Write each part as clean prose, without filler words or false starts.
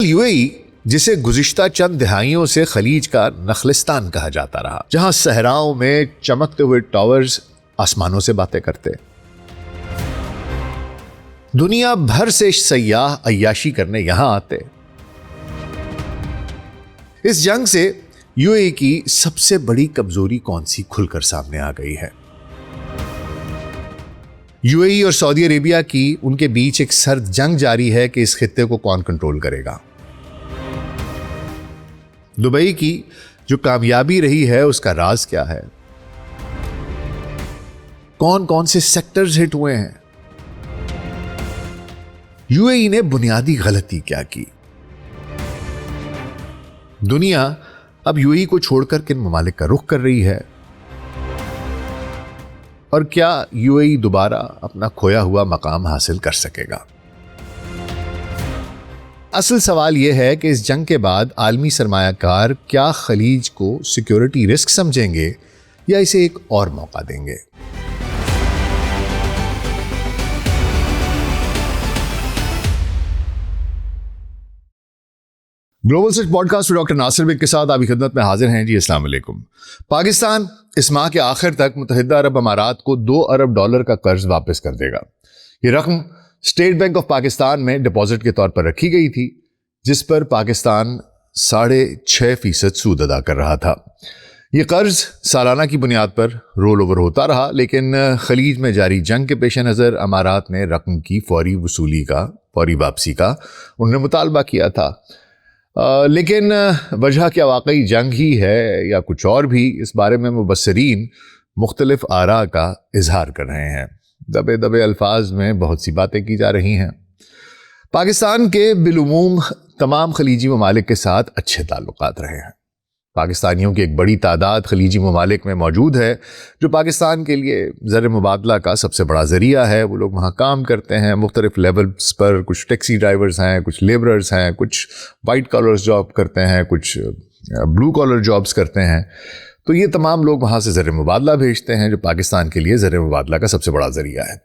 جسے گزشتہ چند دہائیوں سے خلیج کا نخلستان کہا جاتا رہا، جہاں صحراؤں میں چمکتے ہوئے ٹاورز آسمانوں سے باتیں کرتے، دنیا بھر سے سیاح عیاشی کرنے یہاں آتے۔ اس جنگ سے یو اے ای کی سب سے بڑی کمزوری کون سی کھل کر سامنے آ گئی ہے؟ یو اے ای اور سعودی عربیہ کی ان کے بیچ ایک سرد جنگ جاری ہے کہ اس خطے کو کون کنٹرول کرے گا۔ دبئی کی جو کامیابی رہی ہے اس کا راز کیا ہے؟ کون کون سے سیکٹرز ہٹ ہوئے ہیں؟ یو اے ای نے بنیادی غلطی کیا کی؟ دنیا اب یو اے ای کو چھوڑ کر کن ممالک کا رخ کر رہی ہے؟ اور کیا یو اے ای دوبارہ اپنا کھویا ہوا مقام حاصل کر سکے گا؟ اصل سوال یہ ہے کہ اس جنگ کے بعد عالمی سرمایہ کار کیا خلیج کو سیکیورٹی رسک سمجھیں گے یا اسے ایک اور موقع دیں گے؟ Global search podcast doctor Nasir بگ کے ساتھ آپ کی خدمت میں حاضر ہیں۔ جی السلام علیکم۔ پاکستان اس ماہ کے آخر تک متحدہ عرب امارات کو $2 ارب کا قرض واپس کر دے گا۔ یہ رقم اسٹیٹ بینک آف پاکستان میں ڈپازٹ کے طور پر رکھی گئی تھی، جس پر پاکستان 6.5% سود ادا کر رہا تھا۔ یہ قرض سالانہ کی بنیاد پر رول اوور ہوتا رہا، لیکن خلیج میں جاری جنگ کے پیش نظر امارات نے رقم کی فوری واپسی کا انہوں نے مطالبہ کیا تھا۔ لیکن وجہ کیا واقعی جنگ ہی ہے یا کچھ اور بھی؟ اس بارے میں مبصرین مختلف آراء کا اظہار کر رہے ہیں۔ دبے دبے الفاظ میں بہت سی باتیں کی جا رہی ہیں۔ پاکستان کے بالعموم تمام خلیجی ممالک کے ساتھ اچھے تعلقات رہے ہیں۔ پاکستانیوں کی ایک بڑی تعداد خلیجی ممالک میں موجود ہے، جو پاکستان کے لیے زر مبادلہ کا سب سے بڑا ذریعہ ہے۔ وہ لوگ وہاں کام کرتے ہیں مختلف لیولز پر، کچھ ٹیکسی ڈرائیورز ہیں، کچھ لیبررز ہیں، کچھ وائٹ کالرز جاب کرتے ہیں، کچھ بلو کالر جابز کرتے ہیں۔ تو یہ تمام لوگ وہاں سے زر مبادلہ بھیجتے ہیں، جو پاکستان کے لیے زر مبادلہ کا سب سے بڑا ذریعہ ہے۔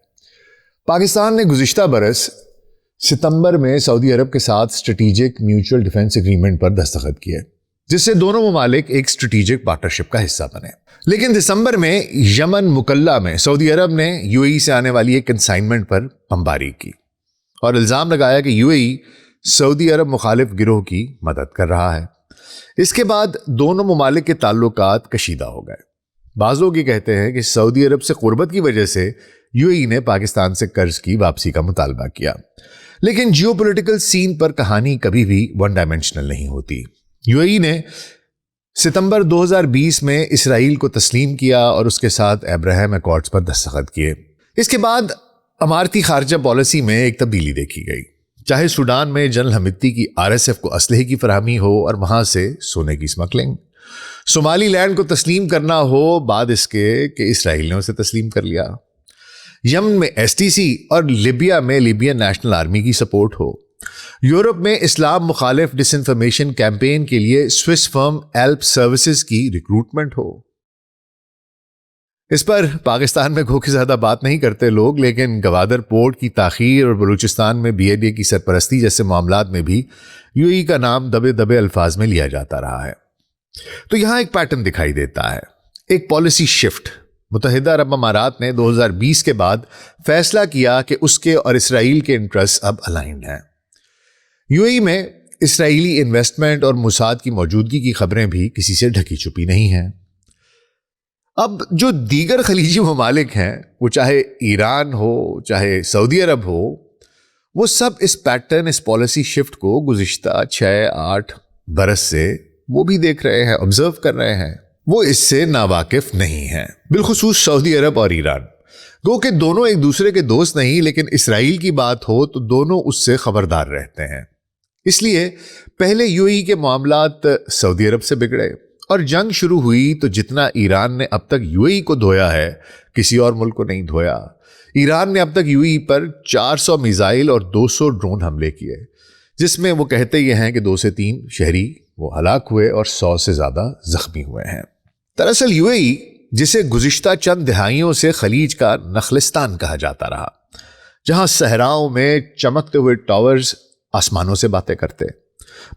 پاکستان نے گزشتہ برس ستمبر میں سعودی عرب کے ساتھ اسٹریٹجک میوچل ڈیفنس ایگریمنٹ پر دستخط کیے، جس سے دونوں ممالک ایک اسٹریٹجک پارٹنرشپ کا حصہ بنے۔ لیکن دسمبر میں یمن مکلا میں سعودی عرب نے یو اے ای سے آنے والی ایک کنسائنمنٹ پر بمباری کی اور الزام لگایا کہ یو اے ای سعودی عرب مخالف گروہ کی مدد کر رہا ہے۔ اس کے بعد دونوں ممالک کے تعلقات کشیدہ ہو گئے۔ بعض لوگ یہ کہتے ہیں کہ سعودی عرب سے قربت کی وجہ سے یو اے ای نے پاکستان سے قرض کی واپسی کا مطالبہ کیا۔ لیکن جیو پولیٹیکل سین پر کہانی کبھی بھی ون ڈائمینشنل نہیں ہوتی۔ یو اے ای نے ستمبر 2020 میں اسرائیل کو تسلیم کیا اور اس کے ساتھ ابراہیم ایکارڈز پر دستخط کیے۔ اس کے بعد اماراتی خارجہ پالیسی میں ایک تبدیلی دیکھی گئی، چاہے سوڈان میں جنرل حمیدتی کی RSF کو اسلحے کی فراہمی ہو اور وہاں سے سونے کی اسمگلنگ، صومالی لینڈ کو تسلیم کرنا ہو بعد اس کے کہ اسرائیل نے اسے تسلیم کر لیا، یمن میں STC اور لیبیا میں لیبین نیشنل آرمی کی سپورٹ ہو، یورپ میں اسلام مخالف ڈس انفارمیشن کیمپین کے لیے سوئس فرم ایلپ سروسز کی ریکروٹمنٹ ہو۔ اس پر پاکستان میں گو کے زیادہ بات نہیں کرتے لوگ، لیکن گوادر پورٹ کی تاخیر اور بلوچستان میں BIA کی سرپرستی جیسے معاملات میں بھی یو اے ای کا نام دبے دبے الفاظ میں لیا جاتا رہا ہے۔ تو یہاں ایک پیٹرن دکھائی دیتا ہے، ایک پالیسی شفٹ۔ متحدہ عرب امارات نے 2020 کے بعد فیصلہ کیا کہ اس کے اور اسرائیل کے انٹرسٹ اب الائنڈ ہیں۔ یو اے ای میں اسرائیلی انویسٹمنٹ اور موساد کی موجودگی کی خبریں بھی کسی سے ڈھکی چھپی نہیں ہیں۔ اب جو دیگر خلیجی ممالک ہیں، وہ چاہے ایران ہو چاہے سعودی عرب ہو، وہ سب اس پیٹرن، اس پالیسی شفٹ کو گزشتہ 6-8 برس سے وہ بھی دیکھ رہے ہیں، آبزرو کر رہے ہیں۔ وہ اس سے ناواقف نہیں ہیں، بالخصوص سعودی عرب اور ایران۔ گو کہ دونوں ایک دوسرے کے دوست نہیں، لیکن اسرائیل کی بات ہو تو دونوں اس سے خبردار رہتے ہیں۔ اس لیے پہلے یو اے ای کے معاملات سعودی عرب سے بگڑے اور جنگ شروع ہوئی تو جتنا ایران نے اب تک یو اے ای کو دھویا ہے، کسی اور ملک کو نہیں دھویا۔ ایران نے اب تک you a E per 400 missile اور 200 ڈرون حملے کیے، جس میں وہ کہتے یہ ہیں کہ 2 سے 3 شہری وہ ہلاک ہوئے اور 100 سے زیادہ زخمی ہوئے ہیں۔ دراصل یو اے ای، جسے گزشتہ چند دہائیوں سے خلیج کا نخلستان کہا جاتا رہا، جہاں صحراؤں میں چمکتے ہوئے ٹاورز آسمانوں سے باتیں کرتے،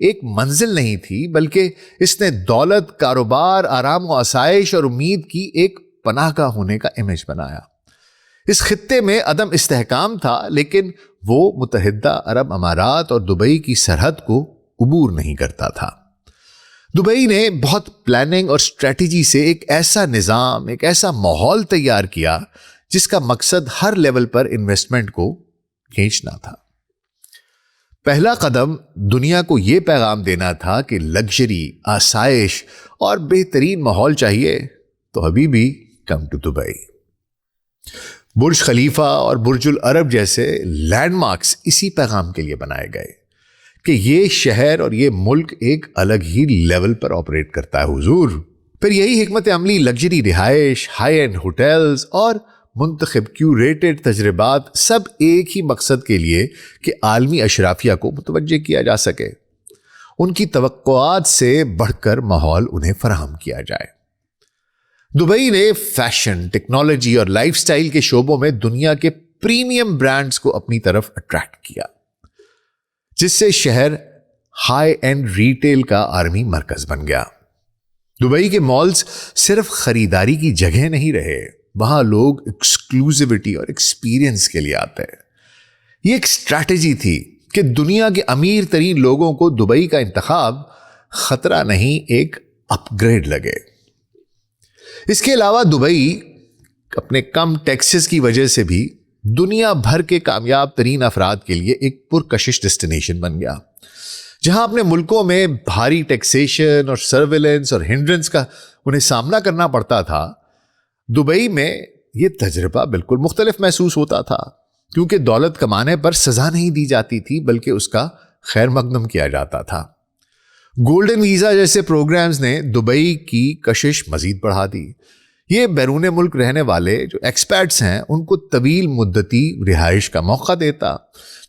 ایک منزل نہیں تھی، بلکہ اس نے دولت، کاروبار، آرام و آسائش اور امید کی ایک پناہ گاہ ہونے کا امیج بنایا۔ اس خطے میں عدم استحکام تھا، لیکن وہ متحدہ عرب امارات اور دبئی کی سرحد کو عبور نہیں کرتا تھا۔ دبئی نے بہت پلاننگ اور اسٹریٹجی سے ایک ایسا نظام، ایک ایسا ماحول تیار کیا جس کا مقصد ہر لیول پر انویسٹمنٹ کو کھینچنا تھا۔ پہلا قدم دنیا کو یہ پیغام دینا تھا کہ لگژری، آسائش اور بہترین ماحول چاہیے تو ابھی بھی کم ٹو دبئی۔ برج خلیفہ اور برج العرب جیسے لینڈ مارکس اسی پیغام کے لیے بنائے گئے کہ یہ شہر اور یہ ملک ایک الگ ہی لیول پر آپریٹ کرتا ہے حضور۔ پھر یہی حکمت عملی لگژری رہائش، ہائی اینڈ ہوٹلز اور منتخب کیوریٹڈ تجربات، سب ایک ہی مقصد کے لیے کہ عالمی اشرافیہ کو متوجہ کیا جا سکے، ان کی توقعات سے بڑھ کر ماحول انہیں فراہم کیا جائے۔ دبئی نے فیشن، ٹیکنالوجی اور لائف سٹائل کے شعبوں میں دنیا کے پریمیم برانڈز کو اپنی طرف اٹریکٹ کیا، جس سے شہر ہائی اینڈ ریٹیل کا عالمی مرکز بن گیا۔ دبئی کے مالز صرف خریداری کی جگہ نہیں رہے، وہاں لوگ ایکسکلوزیوٹی اور ایکسپیرینس کے لیے آتے ہیں۔ یہ ایک اسٹریٹجی تھی کہ دنیا کے امیر ترین لوگوں کو دبئی کا انتخاب خطرہ نہیں، ایک اپ گریڈ لگے۔ اس کے علاوہ دبئی اپنے کم ٹیکسز کی وجہ سے بھی دنیا بھر کے کامیاب ترین افراد کے لیے ایک پرکشش ڈیسٹینیشن بن گیا۔ جہاں اپنے ملکوں میں بھاری ٹیکسیشن اور سرویلنس اور ہنڈرنس کا انہیں سامنا کرنا پڑتا تھا، دبئی میں یہ تجربہ بالکل مختلف محسوس ہوتا تھا، کیونکہ دولت کمانے پر سزا نہیں دی جاتی تھی بلکہ اس کا خیر مقدم کیا جاتا تھا۔ گولڈن ویزا جیسے پروگرامز نے دبئی کی کشش مزید بڑھا دی۔ یہ بیرون ملک رہنے والے جو ایکسپیرٹس ہیں ان کو طویل مدتی رہائش کا موقع دیتا۔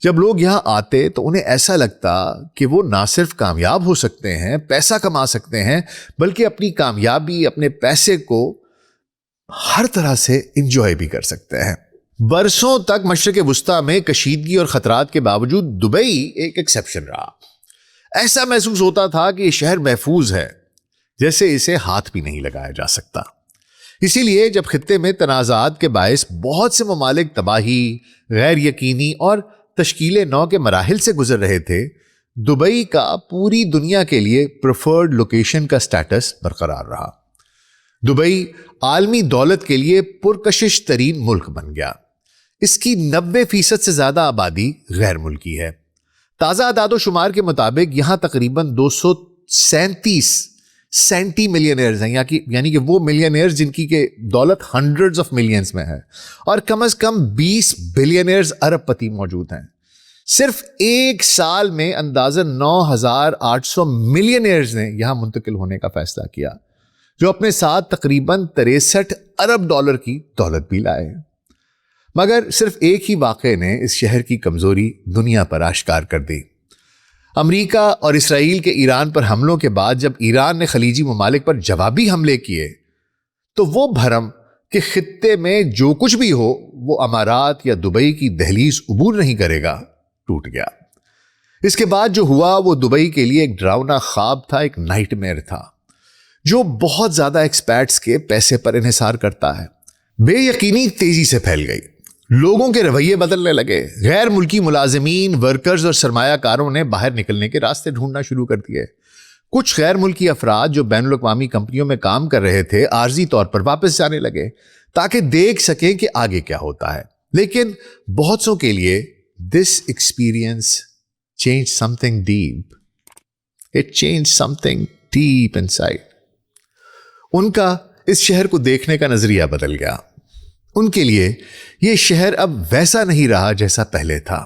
جب لوگ یہاں آتے تو انہیں ایسا لگتا کہ وہ نہ صرف کامیاب ہو سکتے ہیں، پیسہ کما سکتے ہیں، بلکہ اپنی کامیابی، اپنے پیسے کو ہر طرح سے انجوائے بھی کر سکتے ہیں۔ برسوں تک مشرق وسطیٰ میں کشیدگی اور خطرات کے باوجود دبئی ایک ایکسیپشن رہا۔ ایسا محسوس ہوتا تھا کہ یہ شہر محفوظ ہے، جیسے اسے ہاتھ بھی نہیں لگایا جا سکتا۔ اسی لیے جب خطے میں تنازعات کے باعث بہت سے ممالک تباہی، غیر یقینی اور تشکیل نو کے مراحل سے گزر رہے تھے، دبئی کا پوری دنیا کے لیے پریفرڈ لوکیشن کا سٹیٹس برقرار رہا۔ دبئی عالمی دولت کے لیے پرکشش ترین ملک بن گیا۔ اس کی 90% سے زیادہ آبادی غیر ملکی ہے۔ تازہ اعداد و شمار کے مطابق یہاں تقریباً 237 سینٹی ملینئرز ہیں، یعنی کہ وہ ملینئرز جن کی کہ دولت ہنڈریڈز آف ملینز میں ہے، اور کم از کم 20 بلینئرز ارب پتی موجود ہیں۔ صرف ایک سال میں اندازاً 9,800 ملینئرز نے یہاں منتقل ہونے کا فیصلہ کیا، جو اپنے ساتھ تقریباً 63 ارب ڈالر کی دولت بھی لائے۔ مگر صرف ایک ہی واقعے نے اس شہر کی کمزوری دنیا پر آشکار کر دی۔ امریکہ اور اسرائیل کے ایران پر حملوں کے بعد جب ایران نے خلیجی ممالک پر جوابی حملے کیے تو وہ بھرم کہ خطے میں جو کچھ بھی ہو وہ امارات یا دبئی کی دہلیز عبور نہیں کرے گا ٹوٹ گیا۔ اس کے بعد جو ہوا وہ دبئی کے لیے ایک ڈراؤنا خواب تھا، ایک نائٹ میئر تھا جو بہت زیادہ ایکسپیرٹس کے پیسے پر انحصار کرتا ہے۔ بے یقینی تیزی سے پھیل گئی، لوگوں کے رویے بدلنے لگے، غیر ملکی ملازمین، ورکرز اور سرمایہ کاروں نے باہر نکلنے کے راستے ڈھونڈنا شروع کر دیے۔ کچھ غیر ملکی افراد جو بین الاقوامی کمپنیوں میں کام کر رہے تھے عارضی طور پر واپس جانے لگے تاکہ دیکھ سکیں کہ آگے کیا ہوتا ہے۔ لیکن بہت سو کے لیے this experience changed something deep. It changed something deep inside. ان کا اس شہر کو دیکھنے کا نظریہ بدل گیا۔ ان کے لیے یہ شہر اب ویسا نہیں رہا جیسا پہلے تھا،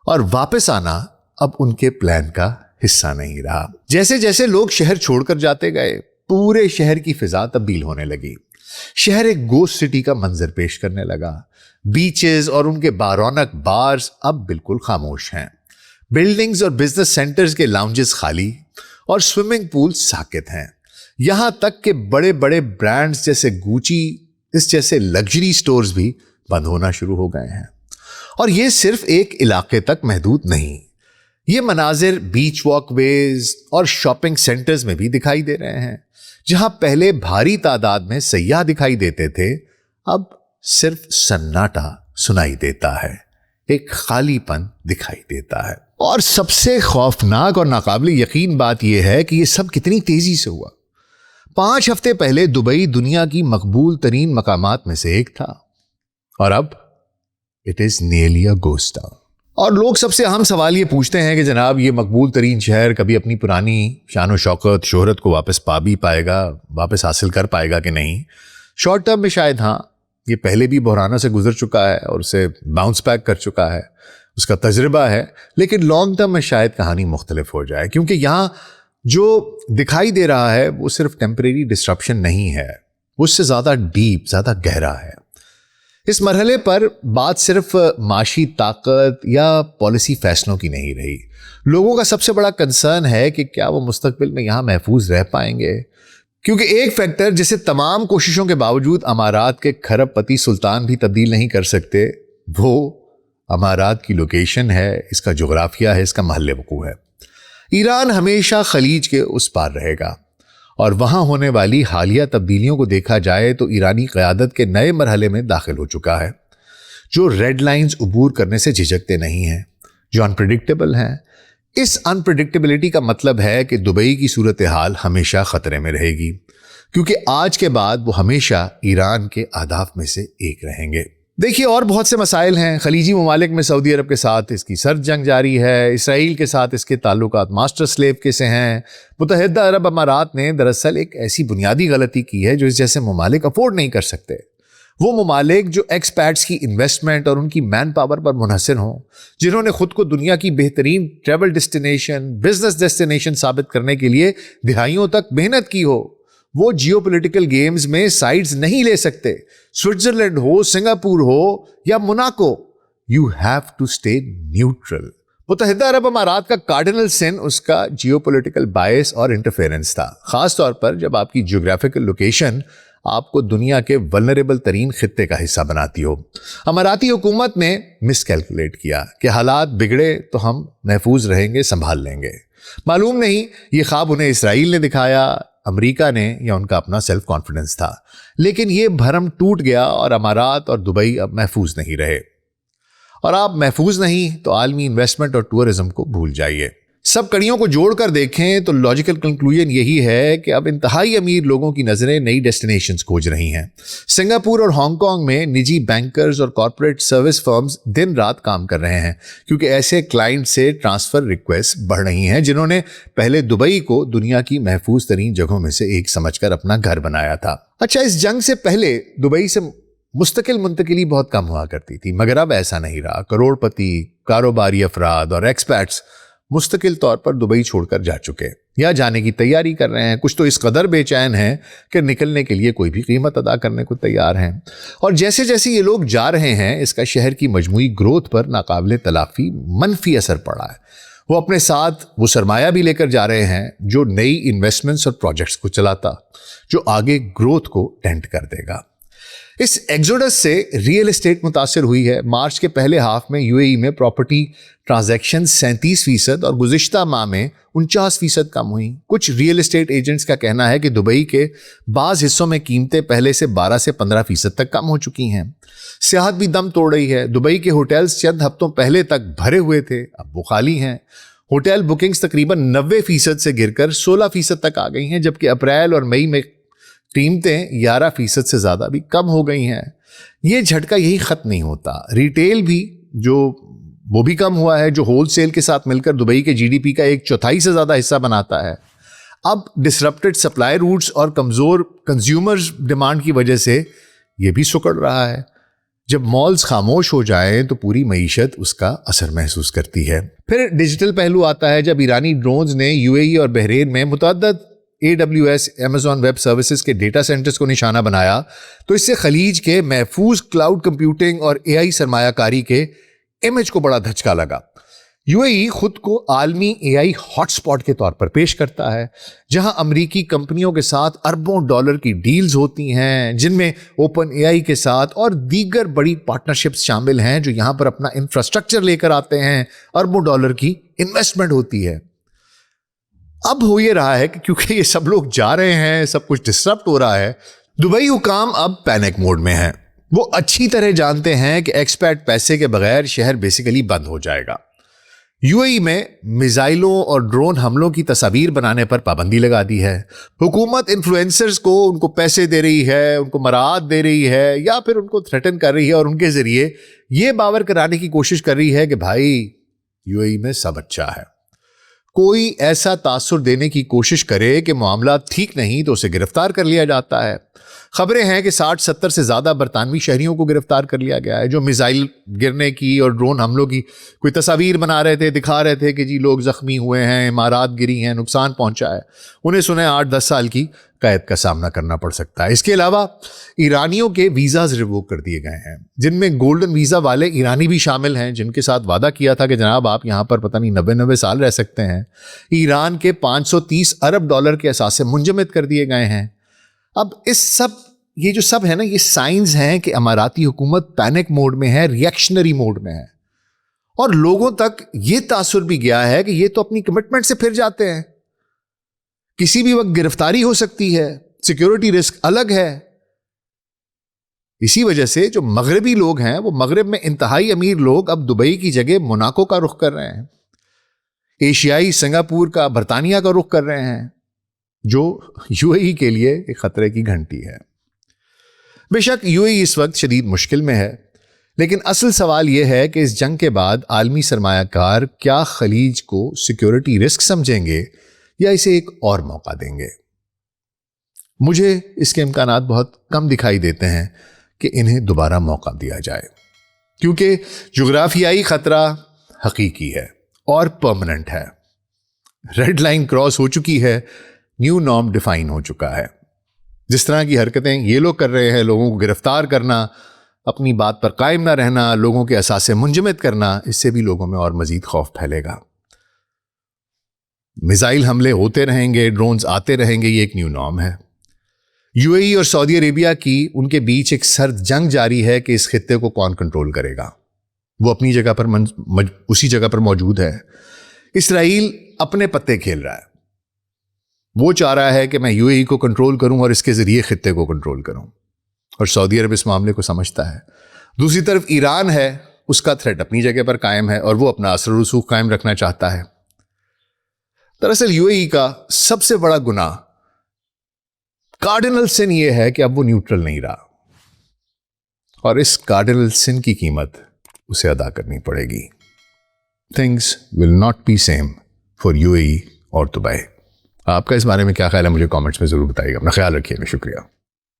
اور واپس آنا اب ان کے پلان کا حصہ نہیں رہا۔ جیسے جیسے لوگ شہر چھوڑ کر جاتے گئے، پورے شہر کی فضا تبدیل ہونے لگی۔ شہر ایک گوسٹ سٹی کا منظر پیش کرنے لگا۔ بیچز اور ان کے بارونق بارز اب بالکل خاموش ہیں۔ بلڈنگز اور بزنس سینٹرز کے لاؤنجز خالی اور سوئمنگ پول ساکت ہیں۔ یہاں تک کہ بڑے بڑے برانڈز جیسے گوچی اس جیسے لگژری سٹورز بھی بند ہونا شروع ہو گئے ہیں۔ اور یہ صرف ایک علاقے تک محدود نہیں، یہ مناظر بیچ واک ویز اور شاپنگ سینٹرز میں بھی دکھائی دے رہے ہیں. جہاں پہلے بھاری تعداد میں سیاح دکھائی دیتے تھے، اب صرف سناٹا سنائی دیتا ہے، ایک خالی پن دکھائی دیتا ہے. اور سب سے خوفناک اور ناقابل یقین بات یہ ہے کہ یہ سب کتنی تیزی سے ہوا. 5 ہفتے پہلے دبئی دنیا کی مقبول ترین مقامات میں سے ایک تھا، اور اب it is nearly a ghost town. اور لوگ سب سے اہم سوال یہ پوچھتے ہیں کہ جناب یہ مقبول ترین شہر کبھی اپنی پرانی شان و شوکت شہرت کو واپس پا بھی پائے گا، واپس حاصل کر پائے گا کہ نہیں؟ شارٹ ٹرم میں شاید ہاں، یہ پہلے بھی بحرانوں سے گزر چکا ہے اور اسے باؤنس بیک کر چکا ہے، اس کا تجربہ ہے. لیکن لانگ ٹرم میں شاید کہانی مختلف ہو جائے، کیونکہ یہاں جو دکھائی دے رہا ہے وہ صرف ٹیمپریری ڈسٹرپشن نہیں ہے، وہ اس سے زیادہ ڈیپ، زیادہ گہرا ہے. اس مرحلے پر بات صرف معاشی طاقت یا پالیسی فیصلوں کی نہیں رہی. لوگوں کا سب سے بڑا کنسرن ہے کہ کیا وہ مستقبل میں یہاں محفوظ رہ پائیں گے، کیونکہ ایک فیکٹر جسے تمام کوششوں کے باوجود امارات کے کھرب پتی سلطان بھی تبدیل نہیں کر سکتے، وہ امارات کی لوکیشن ہے، اس کا جغرافیہ ہے، اس کا محل وقوع ہے. ایران ہمیشہ خلیج کے اس پار رہے گا، اور وہاں ہونے والی حالیہ تبدیلیوں کو دیکھا جائے تو ایرانی قیادت کے نئے مرحلے میں داخل ہو چکا ہے، جو ریڈ لائنز عبور کرنے سے جھجکتے نہیں ہیں، جو انپریڈکٹیبل ہیں. اس انپریڈکٹیبلٹی کا مطلب ہے کہ دبئی کی صورتحال ہمیشہ خطرے میں رہے گی، کیونکہ آج کے بعد وہ ہمیشہ ایران کے اہداف میں سے ایک رہیں گے. دیکھیے اور بہت سے مسائل ہیں. خلیجی ممالک میں سعودی عرب کے ساتھ اس کی سرد جنگ جاری ہے، اسرائیل کے ساتھ اس کے تعلقات ماسٹر سلیو کے سے ہیں. متحدہ عرب امارات نے دراصل ایک ایسی بنیادی غلطی کی ہے جو اس جیسے ممالک افورڈ نہیں کر سکتے. وہ ممالک جو ایکسپیٹس کی انویسٹمنٹ اور ان کی مین پاور پر منحصر ہوں، جنہوں نے خود کو دنیا کی بہترین ٹریول ڈیسٹینیشن، بزنس ڈیسٹینیشن ثابت کرنے کے لیے دہائیوں تک محنت کی ہو، وہ جیو پولیٹیکل گیمز میں سائیڈز نہیں لے سکتے. سوئٹزرلینڈ ہو، سنگاپور ہو یا Monaco, you have to stay neutral. متحدہ عرب امارات کا کارڈنل سن اس کا جیو پولیٹیکل بائس اور انٹرفیرنس تھا، خاص طور پر جب آپ کی جیوگرافیکل لوکیشن آپ کو دنیا کے ولنریبل ترین خطے کا حصہ بناتی ہو. اماراتی حکومت نے مس کیلکولیٹ کیا کہ حالات بگڑے تو ہم محفوظ رہیں گے، سنبھال لیں گے. معلوم نہیں یہ خواب انہیں اسرائیل نے دکھایا، امریکہ نے، یا ان کا اپنا سیلف کانفیڈنس تھا. لیکن یہ بھرم ٹوٹ گیا اور امارات اور دبئی اب محفوظ نہیں رہے. اور آپ محفوظ نہیں تو عالمی انویسٹمنٹ اور ٹورزم کو بھول جائیے. سب کڑیوں کو جوڑ کر دیکھیں تو لاجیکل کنکلوژن یہی ہے کہ اب انتہائی امیر لوگوں کی نظریں نئی ڈیسٹینیشنز کھوج رہی ہیں. سنگاپور اور ہانگ کانگ میں نجی بینکرز اور کارپوریٹ سروس فرمز دن رات کام کر رہے ہیں، کیونکہ ایسے کلائنٹ سے ٹرانسفر ریکویسٹ بڑھ رہی ہیں جنہوں نے پہلے دبئی کو دنیا کی محفوظ ترین جگہوں میں سے ایک سمجھ کر اپنا گھر بنایا تھا. اچھا، اس جنگ سے پہلے دبئی سے مستقل منتقلی بہت کم ہوا کرتی تھی، مگر اب ایسا نہیں رہا. کروڑ پتی، کاروباری افراد اور ایکسپیٹس مستقل طور پر دبئی چھوڑ کر جا چکے یا جانے کی تیاری کر رہے ہیں. کچھ تو اس قدر بے چین ہیں کہ نکلنے کے لیے کوئی بھی قیمت ادا کرنے کو تیار ہیں. اور جیسے جیسے یہ لوگ جا رہے ہیں، اس کا شہر کی مجموعی گروتھ پر ناقابل تلافی منفی اثر پڑا ہے. وہ اپنے ساتھ وہ سرمایہ بھی لے کر جا رہے ہیں جو نئی انویسٹمنٹس اور پروجیکٹس کو چلاتا، جو آگے گروتھ کو ڈینٹ کر دے گا. اس ایگزوڈس سے ریئل اسٹیٹ متاثر ہوئی ہے. مارچ کے پہلے ہاف میں یو اے ای میں پراپرٹی ٹرانزیکشن 37% اور گزشتہ ماہ میں 49% کم ہوئی. کچھ ریئل اسٹیٹ ایجنٹس کا کہنا ہے کہ دبئی کے بعض حصوں میں قیمتیں پہلے سے 12 سے 15% تک کم ہو چکی ہیں. سیاحت بھی دم توڑ رہی ہے. دبئی کے ہوٹلز چند ہفتوں پہلے تک بھرے ہوئے تھے، اب وہ خالی ہیں. ہوٹل بکنگز تقریباً 90% سے گر کر 16% تک آ گئی ہیں، جبکہ اپریل اور مئی میں قیمتیں 11% سے زیادہ بھی کم ہو گئی ہیں. یہ جھٹکا یہی ختم نہیں ہوتا. ریٹیل بھی وہ بھی کم ہوا ہے، جو ہول سیل کے ساتھ مل کر دبئی کے جی ڈی پی کا 1/4 سے زیادہ حصہ بناتا ہے. اب ڈسرپٹڈ سپلائی روٹس اور کمزور کنزیومرز ڈیمانڈ کی وجہ سے یہ بھی سکڑ رہا ہے. جب مالز خاموش ہو جائیں تو پوری معیشت اس کا اثر محسوس کرتی ہے. پھر ڈیجیٹل پہلو آتا ہے. جب ایرانی ڈرونز نے یو اے ای اور بحرین میں متعدد AWS Amazon ویب سروسز کے ڈیٹا سینٹرز کو نشانہ بنایا تو اس سے خلیج کے محفوظ کلاؤڈ کمپیوٹنگ اور AI سرمایہ کاری کے امیج کو بڑا دھچکا لگا. یو اے ای خود کو عالمی AI ہاٹ سپاٹ کے طور پر پیش کرتا ہے، جہاں امریکی کمپنیوں کے ساتھ اربوں ڈالر کی ڈیلز ہوتی ہیں، جن میں اوپن AI کے ساتھ اور دیگر بڑی پارٹنرشپس شامل ہیں جو یہاں پر اپنا انفراسٹرکچر لے کر آتے ہیں، اربوں ڈالر کی انویسٹمنٹ ہوتی ہے. اب ہو یہ رہا ہے کہ کیونکہ یہ سب لوگ جا رہے ہیں, سب کچھ ڈسٹرپٹ ہو رہا ہے, دبئی حکام اب پینک موڈ میں ہیں. وہ اچھی طرح جانتے ہیں کہ ایکسپیٹ پیسے کے بغیر شہر بیسیکلی بند ہو جائے گا. یو اے ای میں میزائلوں اور ڈرون حملوں کی تصاویر بنانے پر پابندی لگا دی ہے. حکومت انفلوئنسرز کو ان کو پیسے دے رہی ہے, ان کو مراعات دے رہی ہے, یا پھر ان کو تھریٹن کر رہی ہے, اور ان کے ذریعے یہ باور کرانے کی کوشش کر رہی ہے کہ بھائی یو اے ای میں سب اچھا ہے. کوئی ایسا تاثر دینے کی کوشش کرے کہ معاملات ٹھیک نہیں تو اسے گرفتار کر لیا جاتا ہے. خبریں ہیں کہ 60-70 سے زیادہ برطانوی شہریوں کو گرفتار کر لیا گیا ہے جو میزائل گرنے کی اور ڈرون حملوں کی کوئی تصاویر بنا رہے تھے, دکھا رہے تھے کہ جی لوگ زخمی ہوئے ہیں, عمارات گری ہیں, نقصان پہنچا ہے. انہیں سنیں 8-10 سال کی قید کا سامنا کرنا پڑ سکتا ہے. اس کے علاوہ ایرانیوں کے ویزاز ریووک کر دیے گئے ہیں, جن میں گولڈن ویزا والے ایرانی بھی شامل ہیں جن کے ساتھ وعدہ کیا تھا کہ جناب آپ یہاں پر پتہ نہیں 90 سال رہ سکتے ہیں. ایران کے $530 ارب کے اثاثے منجمد کر دیے گئے ہیں. اب یہ جو سب ہے نا, یہ سائنز ہیں کہ اماراتی حکومت پینک موڈ میں ہے, ریئیکشنری موڈ میں ہے, اور لوگوں تک یہ تاثر بھی گیا ہے کہ یہ تو اپنی کمٹمنٹ سے پھر جاتے ہیں, کسی بھی وقت گرفتاری ہو سکتی ہے, سیکیورٹی رسک الگ ہے. اسی وجہ سے جو مغربی لوگ ہیں وہ مغرب میں انتہائی امیر لوگ اب دبئی کی جگہ موناکو کا رخ کر رہے ہیں, ایشیائی سنگاپور کا, برطانیہ کا رخ کر رہے ہیں, جو یو اے ای کے لیے ایک خطرے کی گھنٹی ہے. بے شک یو اے ای اس وقت شدید مشکل میں ہے, لیکن اصل سوال یہ ہے کہ اس جنگ کے بعد عالمی سرمایہ کار کیا خلیج کو سیکیورٹی رسک سمجھیں گے یا اسے ایک اور موقع دیں گے. مجھے اس کے امکانات بہت کم دکھائی دیتے ہیں کہ انہیں دوبارہ موقع دیا جائے, کیونکہ جغرافیائی خطرہ حقیقی ہے اور پرماننٹ ہے. ریڈ لائن کراس ہو چکی ہے, نیو نارم ڈیفائن ہو چکا ہے. جس طرح کی حرکتیں یہ لوگ کر رہے ہیں, لوگوں کو گرفتار کرنا, اپنی بات پر قائم نہ رہنا, لوگوں کے اثاثے منجمد کرنا, اس سے بھی لوگوں میں اور مزید خوف پھیلے گا. میزائل حملے ہوتے رہیں گے, ڈرونز آتے رہیں گے, یہ ایک نیو نارم ہے. یو اے ای اور سعودی عربیہ کی ان کے بیچ ایک سرد جنگ جاری ہے کہ اس خطے کو کون کنٹرول کرے گا. وہ اپنی جگہ پر اسی جگہ پر موجود ہے. اسرائیل اپنے پتے کھیل رہا ہے, وہ چاہ رہا ہے کہ میں یو اے ای کو کنٹرول کروں اور اس کے ذریعے خطے کو کنٹرول کروں, اور سعودی عرب اس معاملے کو سمجھتا ہے. دوسری طرف ایران ہے, اس کا تھریٹ اپنی جگہ پر قائم ہے اور وہ اپنا اثر و رسوخ قائم رکھنا چاہتا ہے. دراصل یو اے ای کا سب سے بڑا گناہ, کارڈنل سن یہ ہے کہ اب وہ نیوٹرل نہیں رہا, اور اس کارڈنل سن کی قیمت اسے ادا کرنی پڑے گی. Things will not be same for UAE اور دبئی. آپ کا اس بارے میں کیا خیال ہے, مجھے کامنٹس میں ضرور بتائیے گا. اپنا خیال رکھیے گا. شکریہ.